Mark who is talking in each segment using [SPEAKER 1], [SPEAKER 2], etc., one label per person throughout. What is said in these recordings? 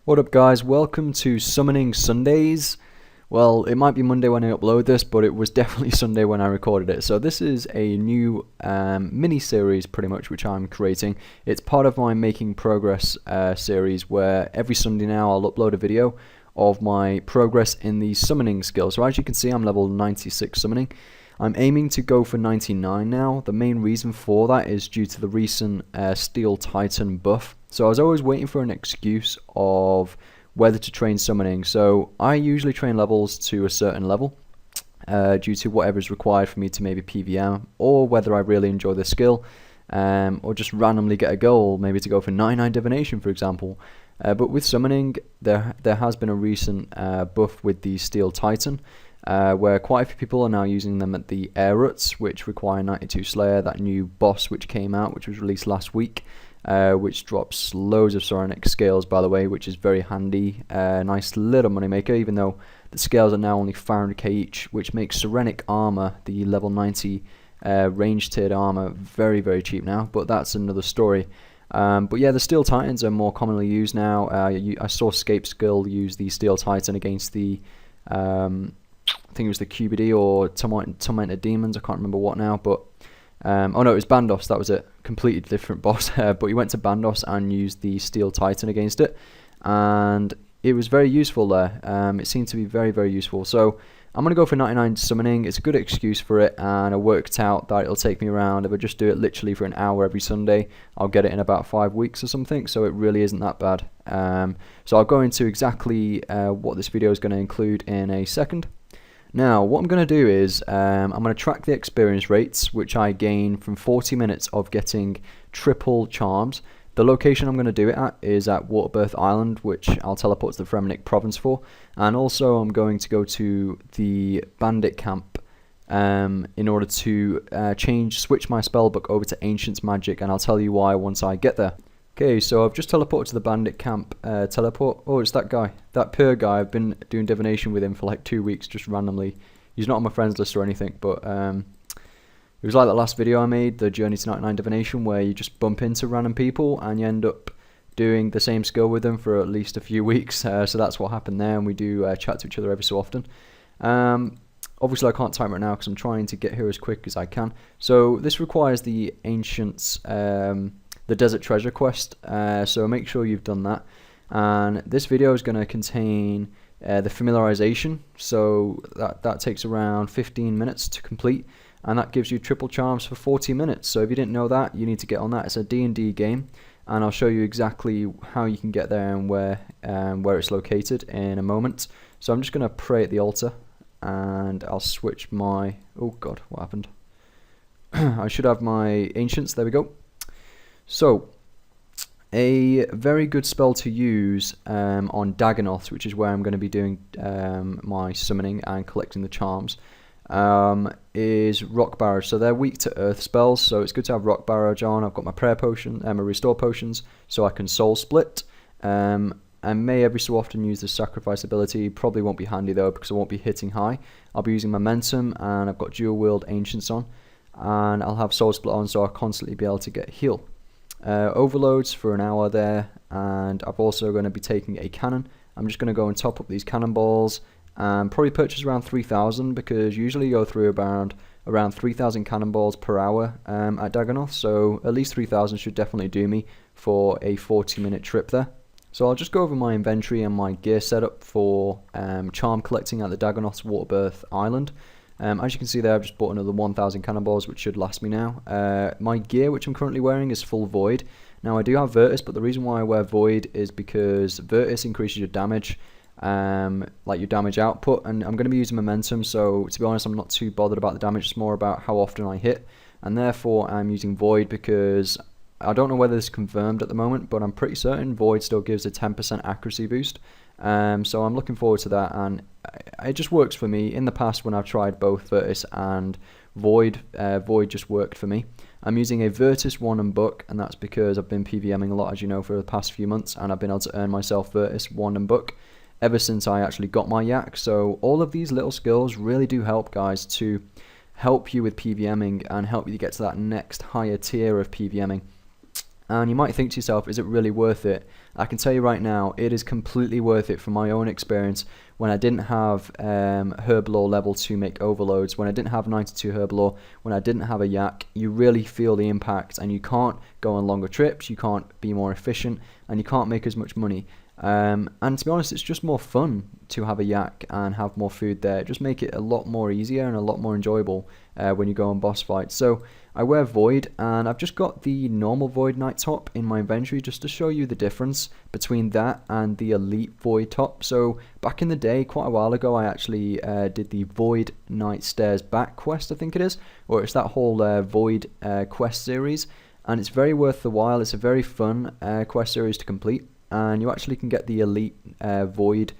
[SPEAKER 1] What up guys, welcome to Summoning Sundays. Well, it might be Monday when I upload this, but it was definitely Sunday when I recorded it. So this is a new mini-series pretty much which I'm creating. It's part of my Making Progress series where every Sunday now I'll upload a video of my progress in the summoning skill. So as you can see, I'm level 96 summoning. I'm aiming to go for 99 now. The main reason for that is due to the recent Steel Titan buff. So I was always waiting for an excuse of whether to train summoning. So I usually train levels to a certain level due to whatever is required for me to maybe PVM, or whether I really enjoy the skill, or just randomly get a goal, maybe to go for 99 Divination for example. But with summoning, there has been a recent buff with the Steel Titan, where quite a few people are now using them at the air ruts, which require 92 Slayer, that new boss which came out, which was released last week, which drops loads of Psionic scales, by the way, which is very handy. Nice little moneymaker, even though the scales are now only 500k each, which makes Psionic armor, the level 90 range tiered armor, very, very cheap now, but that's another story. But yeah, the Steel Titans are more commonly used now. I saw Scape Skill use the Steel Titan against the I think it was the QBD or Tormented Demons, I can't remember what now, but oh no, it was Bandos, that was it, completely different boss. But he went to Bandos and used the Steel Titan against it, and it was very useful there. It seemed to be very, very useful. So I'm going to go for 99 summoning. It's a good excuse for it, and I worked out that it'll take me around, if I just do it literally for an hour every Sunday, I'll get it in about 5 weeks or something, so it really isn't that bad. So I'll go into exactly what this video is going to include in a second. Now, what I'm going to do is, I'm going to track the experience rates, which I gain from 40 minutes of getting triple charms. The location I'm going to do it at is at Waterbirth Island, which I'll teleport to the Fremenic province for. And also I'm going to go to the Bandit camp in order to switch my spellbook over to Ancient's Magic, and I'll tell you why once I get there. Okay, so I've just teleported to the Bandit camp teleport. Oh, it's that guy. That Pure guy. I've been doing Divination with him for like 2 weeks, just randomly. He's not on my friends list or anything, but it was like that last video I made, the Journey to 99 Divination, where you just bump into random people and you end up doing the same skill with them for at least a few weeks. So that's what happened there, and we do chat to each other every so often. Obviously I can't time it now because I'm trying to get here as quick as I can. So this requires the Ancients, the Desert Treasure quest, so make sure you've done that. And this video is going to contain the Familiarization, so that takes around 15 minutes to complete, and that gives you triple charms for 40 minutes. So if you didn't know that, you need to get on that. It's a D&D game, and I'll show you exactly how you can get there and where it's located in a moment. So I'm just going to pray at the altar, and I'll switch my... oh god, what happened? I should have my Ancients, there we go. So, a very good spell to use on Dagonoths, which is where I'm going to be doing my summoning and collecting the charms, is Rock Barrage. So they're weak to earth spells, so it's good to have Rock Barrage on. I've got my prayer potion, my restore potions, so I can soul split. I may every so often use the sacrifice ability. Probably won't be handy though, because I won't be hitting high. I'll be using momentum, and I've got dual wield Ancients on, and I'll have soul split on, so I'll constantly be able to get heal. Overloads for an hour there, and I'm also going to be taking a cannon. I'm just going to go and top up these cannonballs, and probably purchase around 3,000, because usually you go through around 3,000 cannonballs per hour at Dagonoth, so at least 3,000 should definitely do me for a 40-minute trip there. So I'll just go over my inventory and my gear setup for charm collecting at the Dagonoth's Waterbirth Island. As you can see there, I've just bought another 1,000 cannonballs, which should last me now. My gear, which I'm currently wearing, is full Void. Now I do have Virtus, but the reason why I wear Void is because Virtus increases your damage, like your damage output, and I'm going to be using momentum, so to be honest I'm not too bothered about the damage. It's more about how often I hit, and therefore I'm using Void, because I don't know whether this is confirmed at the moment, but I'm pretty certain Void still gives a 10% accuracy boost. So I'm looking forward to that, and it just works for me. In the past when I've tried both Virtus and Void, Void just worked for me. I'm using a Virtus Wand and Book, and that's because I've been PVMing a lot, as you know, for the past few months, and I've been able to earn myself Virtus Wand and Book ever since I actually got my yak. So all of these little skills really do help, guys, to help you with PVMing and help you get to that next higher tier of PVMing. And you might think to yourself, is it really worth it? I can tell you right now, it is completely worth it from my own experience. When I didn't have herb lore level to make overloads, when I didn't have 92 herb lore, when I didn't have a yak, you really feel the impact, and you can't go on longer trips, you can't be more efficient, and you can't make as much money. And to be honest, it's just more fun to have a yak and have more food there. Just make it a lot more easier and a lot more enjoyable when you go on boss fights. So I wear Void, and I've just got the normal Void Knight top in my inventory just to show you the difference between that and the Elite Void top. So back in the day, quite a while ago, I actually did the Void Knight Stairs Back quest, I think it is, or it's that whole Void quest series, and it's very worth the while. It's a very fun quest series to complete, and you actually can get the Elite Void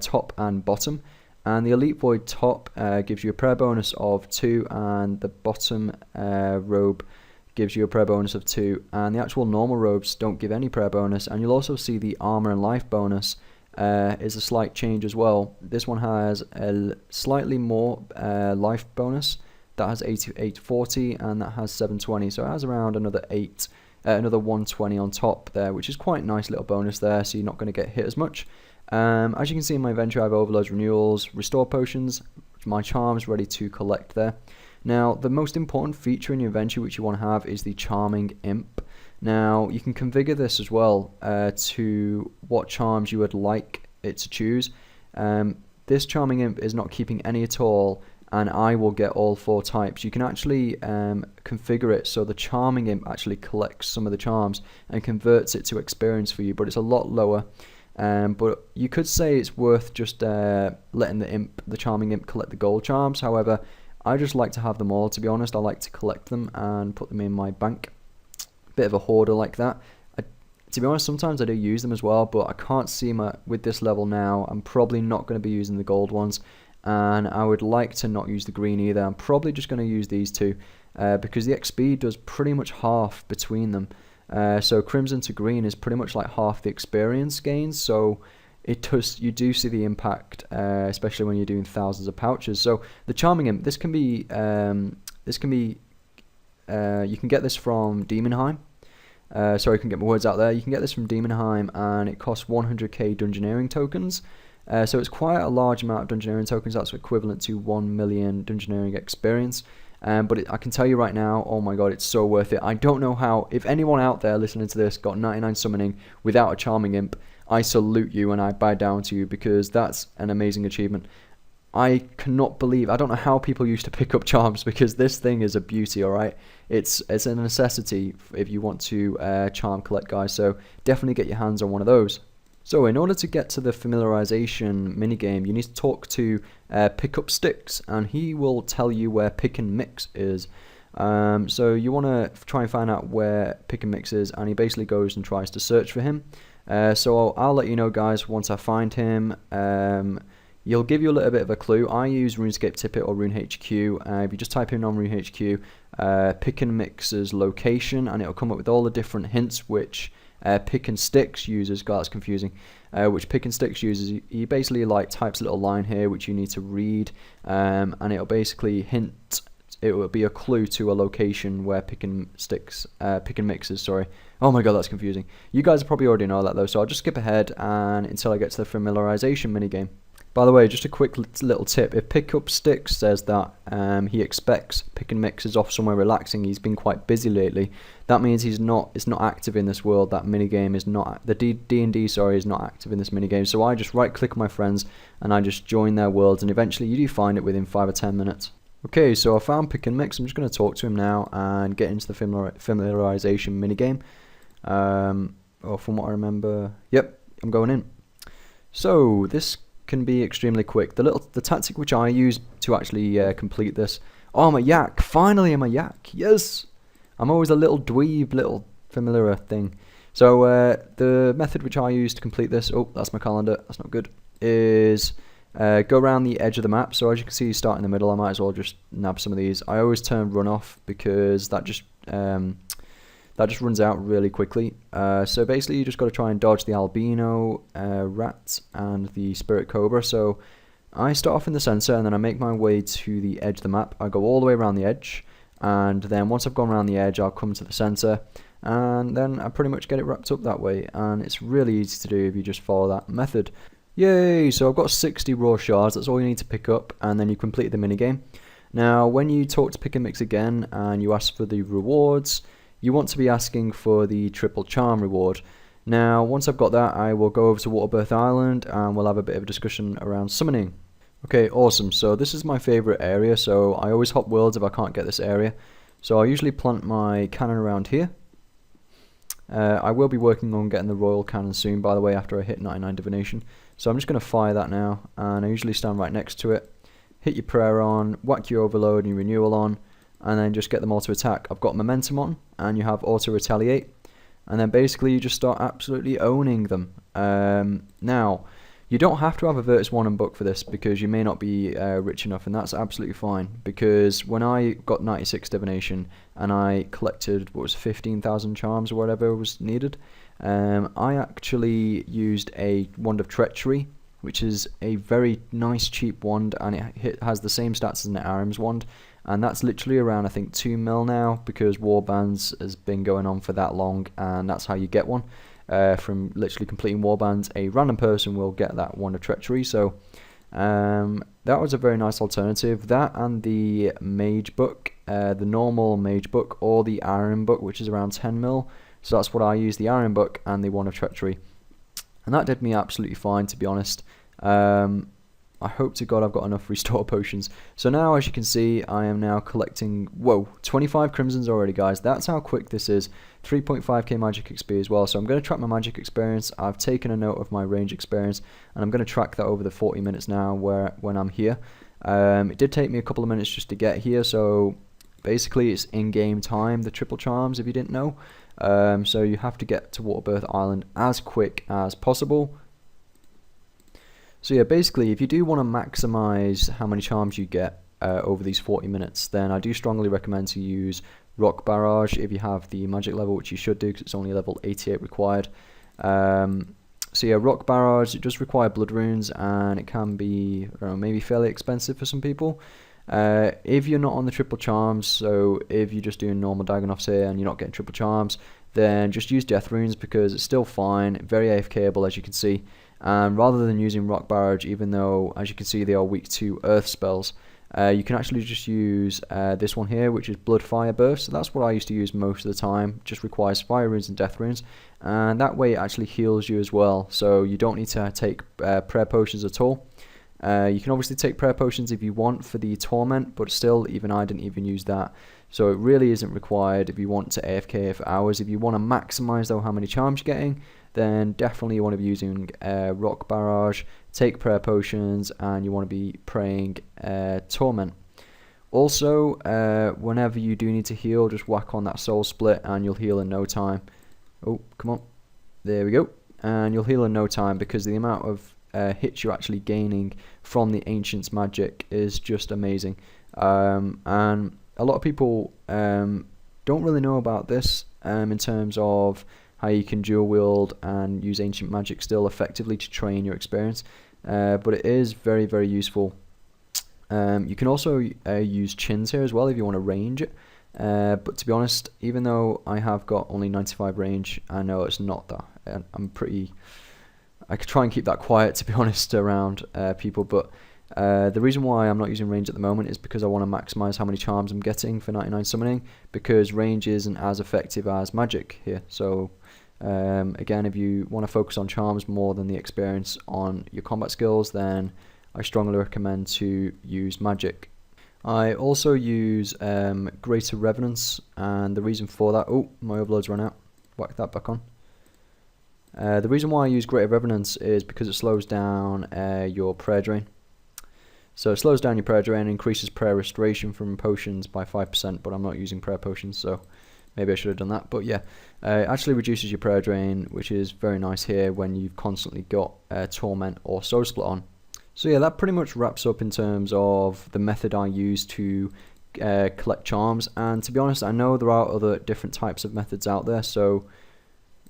[SPEAKER 1] top and bottom. And the Elite Void top gives you a prayer bonus of 2, and the bottom robe gives you a prayer bonus of 2, and the actual normal robes don't give any prayer bonus. And you'll also see the armor and life bonus is a slight change as well. This one has a slightly more life bonus. That has 840, and that has 720, so it has around another 120 on top there, which is quite a nice little bonus there, so you're not going to get hit as much. As you can see in my inventory, I have overloads, renewals, restore potions, my charms ready to collect there. Now, the most important feature in your inventory which you want to have is the Charming Imp. Now, you can configure this as well to what charms you would like it to choose. This Charming Imp is not keeping any at all, and I will get all 4 types. You can actually configure it so the Charming Imp actually collects some of the charms and converts it to experience for you, but it's a lot lower. But you could say it's worth just letting the Charming Imp collect the gold charms. However, I just like to have them all, to be honest. I like to collect them and put them in my bank. Bit of a hoarder like that. To be honest, sometimes I do use them as well, but I can't see with this level now, I'm probably not going to be using the gold ones, and I would like to not use the green either. I'm probably just going to use these two because the XP does pretty much half between them. So crimson to green is pretty much like half the experience gains, so you do see the impact, especially when you're doing thousands of pouches. So the Charming Imp, you can get this from Demonheim. Sorry, I can get my words out there. You can get this from Demonheim, and it costs 100k Dungeoneering tokens. So it's quite a large amount of Dungeoneering tokens. That's equivalent to 1 million Dungeoneering experience. But I can tell you right now, oh my god, it's so worth it. I don't know how, if anyone out there listening to this got 99 summoning without a Charming Imp, I salute you and I bow down to you, because that's an amazing achievement. I cannot believe, I don't know how people used to pick up charms, because this thing is a beauty, alright? It's a necessity if you want to charm collect, guys, so definitely get your hands on one of those. So in order to get to the familiarization minigame, you need to talk to Pick Up Sticks, and he will tell you where Pick and Mix is. So you want to try and find out where Pick and Mix is, and he basically goes and tries to search for him. So I'll let you know, guys, once I find him. You'll give you a little bit of a clue. I use RuneScape Tippet or RuneHQ. If you just type in on RuneHQ, Pick and Mix's location, and it'll come up with all the different hints which Pick and Sticks uses. God, that's confusing. Which Pick and Sticks uses. He basically types a little line here which you need to read, and it'll basically hint. It will be a clue to a location where Pick and Mix is. Sorry. Oh my god, that's confusing. You guys probably already know that though, so I'll just skip ahead and until I get to the familiarization minigame. By the way, just a quick little tip. If Pick Up Sticks says that he expects Pick and Mix is off somewhere relaxing, he's been quite busy lately, that means it's not active in this world. That minigame is not, the D&D, sorry, is not active in this minigame. So I just right click on my friends and I just join their worlds, and eventually you do find it within 5 or 10 minutes. Okay, so I found Pick and Mix. I'm just going to talk to him now and get into the familiarization minigame. Or from what I remember, yep, I'm going in. So this can be extremely quick. The tactic which I use to actually complete this. Oh, I'm a yak! Finally, I'm a yak! Yes! I'm always a little dweeb, little familiar thing. So the method which I use to complete this, oh, that's my calendar, that's not good, is go around the edge of the map. So as you can see, you start in the middle. I might as well just nab some of these. I always turn run off because that just runs out really quickly. So basically you just got to try and dodge the albino rat and the spirit cobra. So I start off in the center and then I make my way to the edge of the map. I go all the way around the edge, and then once I've gone around the edge, I'll come to the center, and then I pretty much get it wrapped up that way, and it's really easy to do if you just follow that method. Yay! So I've got 60 raw shards, that's all you need to pick up, and then you complete the minigame. Now when you talk to Pick and Mix again and you ask for the rewards, you want to be asking for the triple charm reward. Now once I've got that, I will go over to Waterbirth Island and we'll have a bit of a discussion around summoning. Okay, awesome. So this is my favourite area, so I always hop worlds if I can't get this area. So I usually plant my cannon around here. I will be working on getting the royal cannon soon, by the way, after I hit 99 divination. So I'm just going to fire that now, and I usually stand right next to it. Hit your prayer on, whack your overload and your renewal on, and then just get them all to attack. I've got momentum on, and you have auto retaliate, and then basically you just start absolutely owning them. Now, you don't have to have a Virtus 1 and book for this, because you may not be rich enough, and that's absolutely fine. Because when I got 96 divination and I collected, what was 15,000 charms or whatever was needed, I actually used a Wand of Treachery, which is a very nice cheap wand, and it has the same stats as an Arim's wand, and that's literally around I think 2 mil now, because Warbands has been going on for that long, and that's how you get one. From literally completing Warbands, a random person will get that Wand of Treachery, so that was a very nice alternative. That and the Mage Book, the normal Mage Book, or the Iron Book, which is around 10 mil, so that's what I use, the Iron Book and the Wand of Treachery. And that did me absolutely fine, to be honest. I hope to God I've got enough restore potions. So now, as you can see, I am now collecting, whoa, 25 crimsons already, guys. That's how quick this is. 3.5k magic XP as well. So I'm going to track my magic experience. I've taken a note of my range experience, and I'm going to track that over the 40 minutes now when I'm here. It did take me a couple of minutes just to get here, so basically it's in-game time, the triple charms, if you didn't know. So you have to get to Waterbirth Island as quick as possible. So yeah, basically, if you do want to maximize how many charms you get over these 40 minutes, then I do strongly recommend to use Rock Barrage if you have the magic level, which you should do because it's only level 88 required. So yeah, Rock Barrage, it does require blood runes, and it can be, I don't know, maybe fairly expensive for some people. If you're not on the triple charms, so if you're just doing normal Dagonoffs here and you're not getting triple charms, then just use death runes because it's still fine, very AFKable as you can see. And rather than using Rock Barrage, even though as you can see they are weak to earth spells, you can actually just use this one here, which is Blood Fire Burst. So that's what I used to use most of the time. Just requires fire runes and death runes, and that way it actually heals you as well. So you don't need to take prayer potions at all. You can obviously take prayer potions if you want for the torment, but still, even I didn't even use that. So it really isn't required if you want to AFK for hours. If you want to maximize though how many charms you're getting, then definitely you want to be using Rock Barrage, take prayer potions, and you want to be praying torment. Also, whenever you do need to heal, just whack on that soul split and you'll heal in no time. Oh, come on. There we go. And you'll heal in no time because the amount of hits you're actually gaining from the Ancient's magic is just amazing. And a lot of people don't really know about this in terms of how you can dual wield and use Ancient magic still effectively to train your experience. But it is very, very useful. You can also use chins here as well if you want to range it. But to be honest, even though I have got only 95 range, I know it's not that. I could try and keep that quiet, to be honest, around people, but the reason why I'm not using range at the moment is because I want to maximize how many charms I'm getting for 99 summoning, because range isn't as effective as magic here. So again, if you want to focus on charms more than the experience on your combat skills, then I strongly recommend to use magic. I also use Greater Revenance, and the reason for that, oh, my overload's run out, whack that back on. The reason why I use Greater Revenance is because it slows down your prayer drain. So it slows down your prayer drain and increases prayer restoration from potions by 5%, but I'm not using prayer potions, so maybe I should have done that. But yeah, it actually reduces your prayer drain, which is very nice here when you've constantly got Torment or Soul Split on. So yeah, that pretty much wraps up in terms of the method I use to collect charms. And to be honest, I know there are other different types of methods out there, so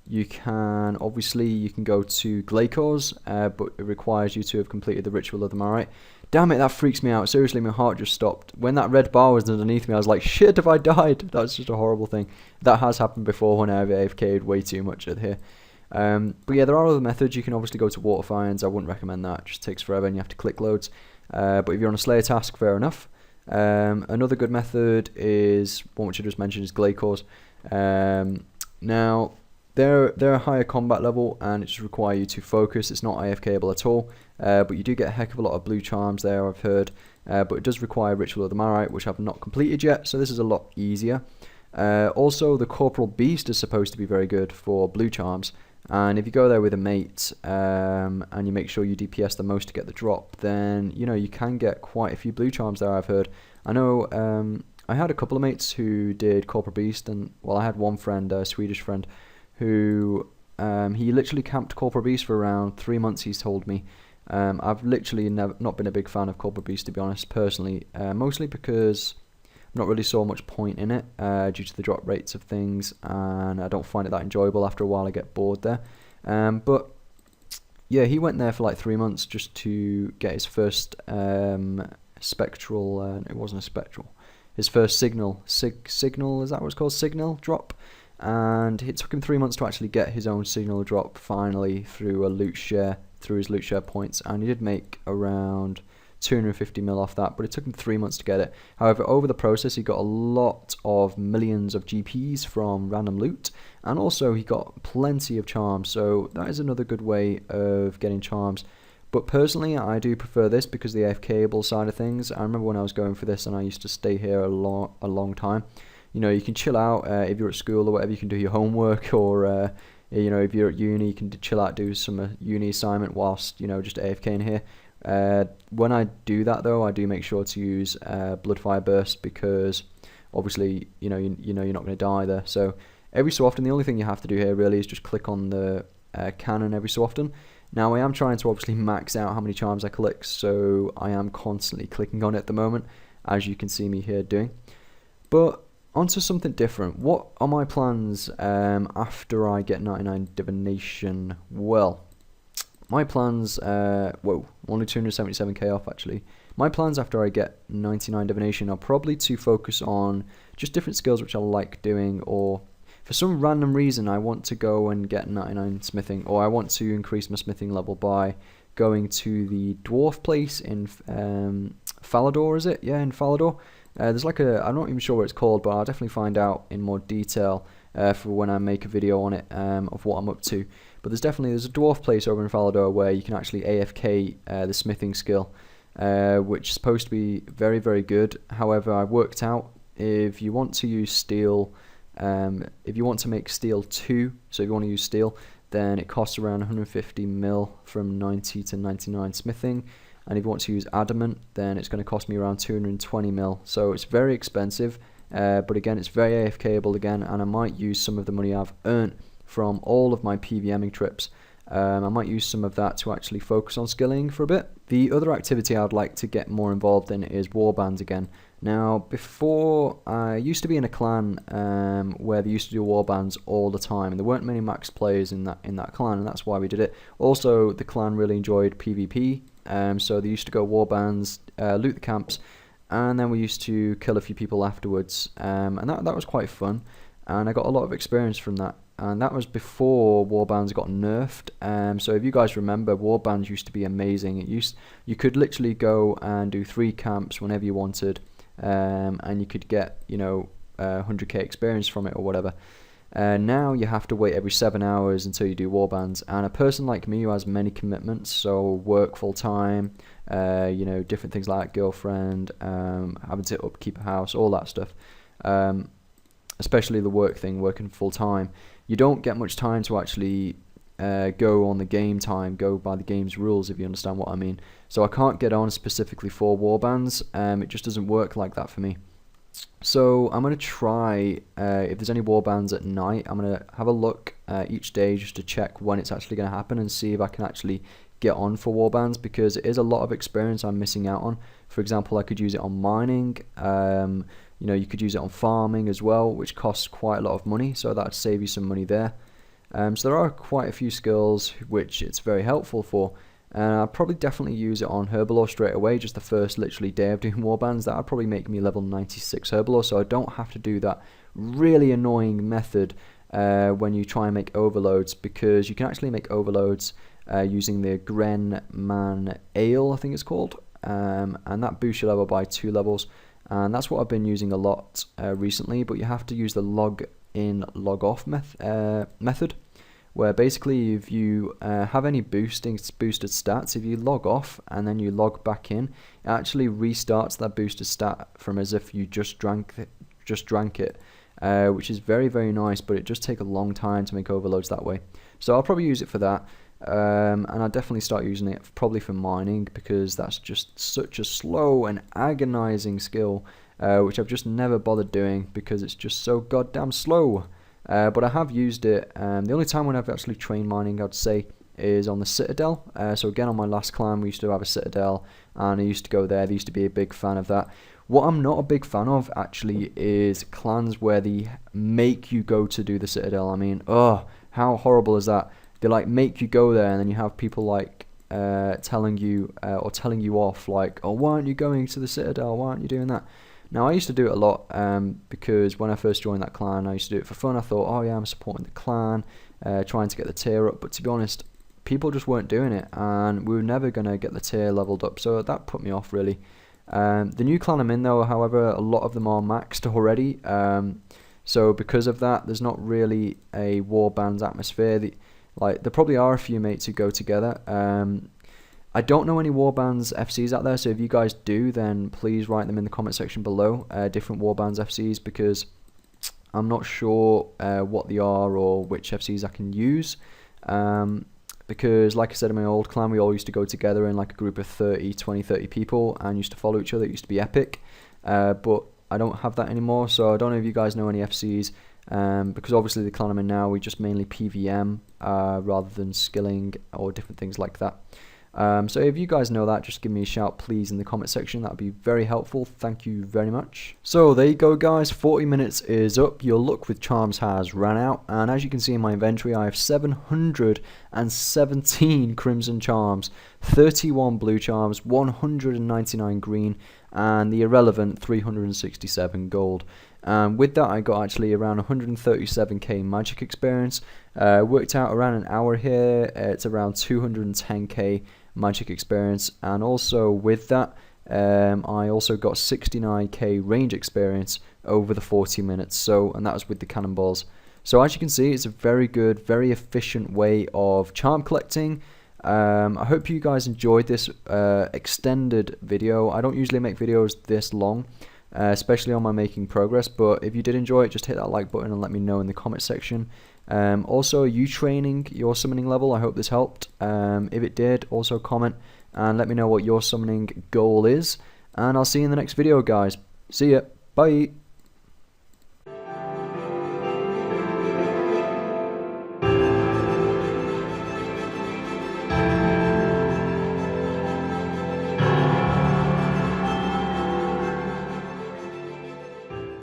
[SPEAKER 1] you can go to Glacors, but it requires you to have completed the Ritual of the Marite. Damn it, that freaks me out. Seriously, my heart just stopped. When that red bar was underneath me, I was like, shit, have I died? That's just a horrible thing. That has happened before when I've AFK'd way too much at here. But yeah, there are other methods. You can obviously go to water finds. I wouldn't recommend that. It just takes forever and you have to click loads. But if you're on a Slayer task, fair enough. Another good method is one which I just mentioned is Glaycores. Now, they're a higher combat level and it just requires you to focus. It's not AFKable at all, but you do get a heck of a lot of blue charms there, I've heard. But it does require Ritual of the Marite, which I've not completed yet, so this is a lot easier. Also, the Corporal Beast is supposed to be very good for blue charms, and if you go there with a mate and you make sure you DPS the most to get the drop, then you can get quite a few blue charms there, I've heard. I know I had a couple of mates who did Corporal Beast, and well, I had one friend, a Swedish friend, who he literally camped Corporal Beast for around 3 months, he's told me. I've literally not been a big fan of Corporal Beast, to be honest, personally, mostly because I've not really saw much point in it due to the drop rates of things, and I don't find it that enjoyable. After a while I get bored there. But yeah, he went there for like 3 months just to get his first spectral, it wasn't a spectral, his first signal, is that what it's called, signal drop. And it took him 3 months to actually get his own signal drop finally through a loot share, through his loot share points, and he did make around 250 mil off that, but it took him 3 months to get it. However, over the process he got a lot of millions of GPs from random loot, and also he got plenty of charms, so that is another good way of getting charms. But personally, I do prefer this because the AFKable side of things. I remember when I was going for this and I used to stay here a long time. You can chill out if you're at school or whatever. You can do your homework, or if you're at uni, you can chill out, do some uni assignment whilst just AFKing here. When I do that though, I do make sure to use Bloodfire Burst, because obviously you're not going to die there. So every so often, the only thing you have to do here really is just click on the cannon every so often. Now I am trying to obviously max out how many charms I collect, so I am constantly clicking on it at the moment, as you can see me here doing. But onto something different. What are my plans after I get 99 Divination? Well, my plans, whoa, only 277k off actually. My plans after I get 99 Divination are probably to focus on just different skills which I like doing, or for some random reason I want to go and get 99 smithing, or I want to increase my smithing level by going to the dwarf place in Falador, is it? Yeah, in Falador. There's like I'm not even sure what it's called, but I'll definitely find out in more detail for when I make a video on it of what I'm up to. But there's a dwarf place over in Falador where you can actually AFK the smithing skill, which is supposed to be very, very good. However, I worked out if you want to use steel, if you want to make steel 2, so if you want to use steel, then it costs around 150 mil from 90 to 99 smithing. And if you want to use adamant, then it's going to cost me around 220 mil. So it's very expensive, but again, it's very AFKable again, and I might use some of the money I've earned from all of my PVMing trips. I might use some of that to actually focus on skilling for a bit. The other activity I'd like to get more involved in is Warbands again. Now, before, I used to be in a clan where they used to do Warbands all the time, and there weren't many max players in that clan, and that's why we did it. Also, the clan really enjoyed PvP, so they used to go Warbands, loot the camps, and then we used to kill a few people afterwards, and that was quite fun, and I got a lot of experience from that. And that was before Warbands got nerfed. So if you guys remember, Warbands used to be amazing. You could literally go and do 3 camps whenever you wanted, and you could get 100k experience from it or whatever. Now you have to wait every 7 hours until you do Warbands. And a person like me who has many commitments, so work full time, different things like girlfriend, having to upkeep a house, all that stuff. Especially the work thing, working full time. You don't get much time to actually go on the game time, go by the game's rules, if you understand what I mean. So I can't get on specifically for Warbands. It just doesn't work like that for me. So I'm going to try, if there's any Warbands at night, I'm going to have a look each day just to check when it's actually going to happen and see if I can actually get on for Warbands, because it is a lot of experience I'm missing out on. For example, I could use it on mining. You could use it on farming as well, which costs quite a lot of money, so that would save you some money there. So there are quite a few skills which it's very helpful for. I'd probably definitely use it on Herbalore straight away, just the first literally day of doing Warbands. That would probably make me level 96 Herbalore, so I don't have to do that really annoying method when you try and make overloads, because you can actually make overloads using the Gren Man Ale, I think it's called, and that boosts your level by 2 levels, and that's what I've been using a lot recently. But you have to use the log in log off method, where basically if you have any boosted stats, if you log off and then you log back in, it actually restarts that boosted stat from as if you just drank it, which is very, very nice, but it just takes a long time to make overloads that way. So I'll probably use it for that, and I'll definitely start using it probably for mining, because that's just such a slow and agonizing skill, which I've just never bothered doing because it's just so goddamn slow. But I have used it. The only time when I've actually trained mining, I'd say, is on the Citadel. So again, on my last clan, we used to have a Citadel, and I used to go there. They used to be a big fan of that. What I'm not a big fan of, actually, is clans where they make you go to do the Citadel. I mean, oh, how horrible is that? They like make you go there, and then you have people like telling you off, like, oh, why aren't you going to the Citadel? Why aren't you doing that? Now, I used to do it a lot because when I first joined that clan, I used to do it for fun. I thought, oh yeah, I'm supporting the clan, trying to get the tier up. But to be honest, people just weren't doing it, and we were never going to get the tier leveled up. So that put me off, really. The new clan I'm in, though, however, a lot of them are maxed already. So because of that, there's not really a Warbands atmosphere. There probably are a few mates who go together. I don't know any Warbands FCs out there, so if you guys do, then please write them in the comment section below, different Warbands FCs, because I'm not sure what they are or which FCs I can use. Because, like I said, in my old clan, we all used to go together in like a group of 20-30 people and used to follow each other. It used to be epic, but I don't have that anymore, so I don't know if you guys know any FCs, because obviously the clan I'm in now, we just mainly PVM rather than skilling or different things like that. So if you guys know that, just give me a shout please in the comment section. That would be very helpful. Thank you very much. So there you go, guys. 40 minutes is up. Your luck with charms has ran out, and as you can see in my inventory, I have 717 crimson charms, 31 blue charms, 199 green, and the irrelevant 367 gold. With that, I got actually around 137k magic experience. Worked out around an hour here. It's around 210k magic experience, and also with that, I also got 69k range experience over the 40 minutes. So, and that was with the cannonballs. So as you can see, it's a very good, very efficient way of charm collecting. I hope you guys enjoyed this extended video. I don't usually make videos this long, especially on my making progress, but if you did enjoy it, just hit that like button and let me know in the comment section. Also, are you training your summoning level? I hope this helped. If it did, also comment and let me know what your summoning goal is, and I'll see you in the next video, guys. See ya. Bye.